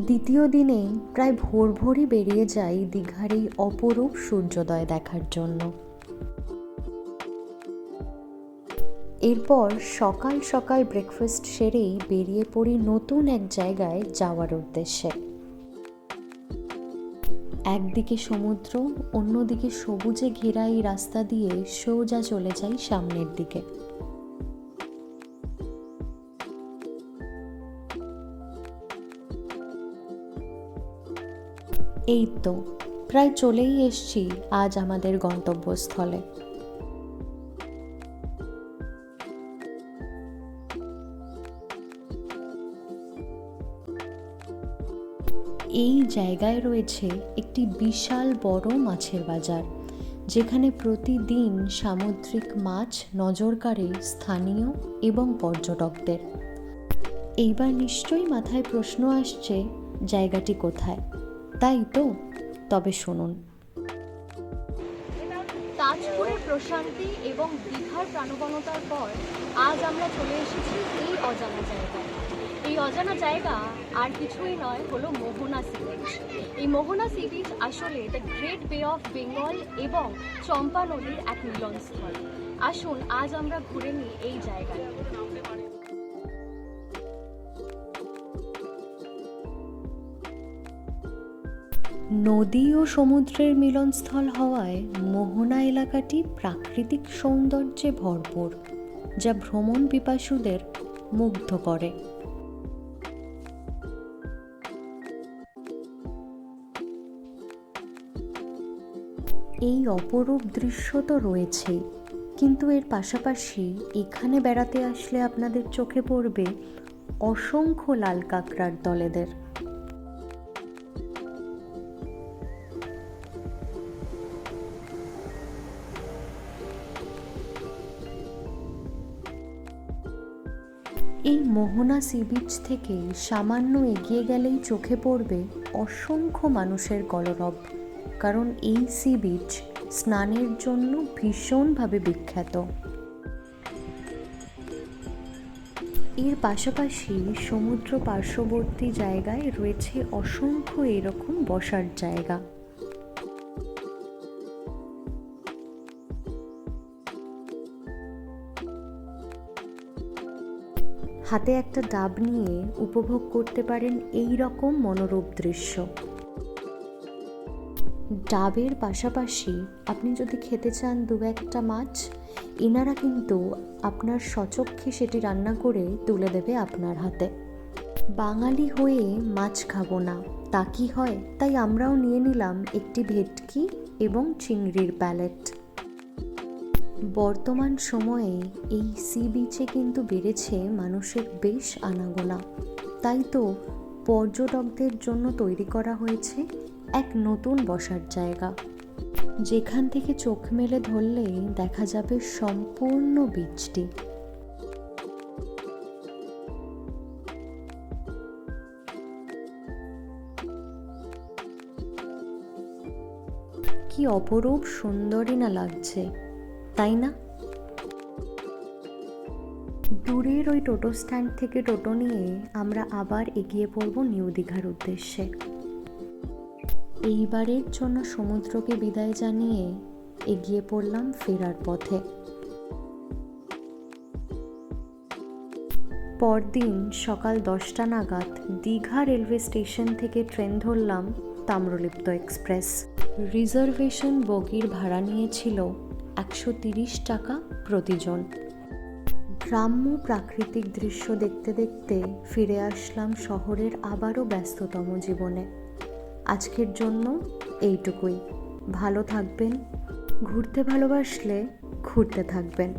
দ্বিতীয় দিনেই প্রায় ভোর ভোরই বেরিয়ে যাই দীঘার এই অপরূপ সূর্যোদয় দেখার জন্য। এরপর সকাল সকাল ব্রেকফাস্ট সেরেই বেরিয়ে পড়ি নতুন এক জায়গায় যাওয়ার উদ্দেশ্যে। একদিকে সমুদ্র, অন্যদিকে সবুজে ঘেরা এই রাস্তা দিয়ে সোজা চলে যাই সামনের দিকে। এই তো প্রায় চলেই এসছি আজ আমাদের গন্তব্যস্থলে। এই জায়গায় রয়েছে একটি বিশাল বড় মাছের বাজার, যেখানে প্রতিদিন সামুদ্রিক মাছ নজর কাড়ে স্থানীয় এবং পর্যটকদের। এইবার নিশ্চয়ই মাথায় প্রশ্ন আসছে, জায়গাটি কোথায়? তাই তো, তবে শুনুন। তাজপুরের প্রশান্তি এবং দীঘার প্রাণবণতার পর আজ আমরা চলে এসেছি এই অজানা জায়গায়। এই অজানা জায়গা আর কিছুই নয়, হলো মোহনা সি বিচ। এই মোহনা সি বিচ আসলে দ্য গ্রেট বে অফ বেঙ্গল এবং চম্পা নদীর এক মিলনস্থল। আসুন আজ আমরা ঘুরে নিই এই জায়গায়। নদী ও সমুদ্রের মিলনস্থল হওয়ায় মোহনা এলাকাটি প্রাকৃতিক সৌন্দর্যে ভরপুর, যা ভ্রমণ পিপাসুদের মুগ্ধ করে। এই অপরূপ দৃশ্য তো রয়েছেই, কিন্তু এর পাশাপাশি এখানে বেড়াতে আসলে আপনাদের চোখে পড়বে অসংখ্য লাল কাঁকড়ার দলেদের। এই মোহনা সি বিচ থেকে সামান্য এগিয়ে গেলেই চোখে পড়বে অসংখ্য মানুষের কলরব, কারণ এই সি বিচ স্নানের জন্য ভীষণভাবে বিখ্যাত। এর পাশাপাশি সমুদ্র পার্শ্ববর্তী জায়গায় রয়েছে অসংখ্য এরকম বসার জায়গা। হাতে একটা ডাব নিয়ে উপভোগ করতে পারেন এই রকম মনোরূপ দৃশ্য। ডাবের পাশাপাশি আপনি যদি খেতে চান দু একটা মাছ, এনারা কিন্তু আপনার স্বচক্ষে সেটি রান্না করে তুলে দেবে আপনার হাতে। বাঙালি হয়ে মাছ খাবো না তা কি হয়, তাই আমরাও নিয়ে নিলাম একটি ভেটকি এবং চিংড়ির প্যালেট। বর্তমান সময়ে এই সি বিচে কিন্তু বেড়েছে মানুষের বেশ আনাগোনা, তাই তো পর্যটকদের জন্য তৈরি করা হয়েছে এক নতুন বসার জায়গা, যেখান থেকে চোখ মেলে ধরলেই দেখা যাবে সম্পূর্ণ বিচটি। কি অপরূপ সুন্দরই না লাগছে, তাই না? দূরের ওই টোটো স্ট্যান্ড থেকে টোটো নিয়ে আমরা আবার এগিয়ে পড়ব নিউ দীঘার উদ্দেশ্যে। এইবারের জন্য সমুদ্রকে বিদায় জানিয়ে এগিয়ে পড়লাম ফেরার পথে। পরদিন সকাল 10টা নাগাদ দীঘা রেলওয়ে স্টেশন থেকে ট্রেন ধরলাম তাম্রলিপ্ত এক্সপ্রেস। রিজার্ভেশন বগির ভাড়া নিয়েছিল 130 টাকা প্রতিজন। গ্রাম্য প্রাকৃতিক দৃশ্য দেখতে দেখতে ফিরে আসলাম শহরের আবারও ব্যস্ততম জীবনে। আজকের জন্য এইটুকুই। ভালো থাকবেন, ঘুরতে ভালোবাসলে ঘুরতে থাকবেন।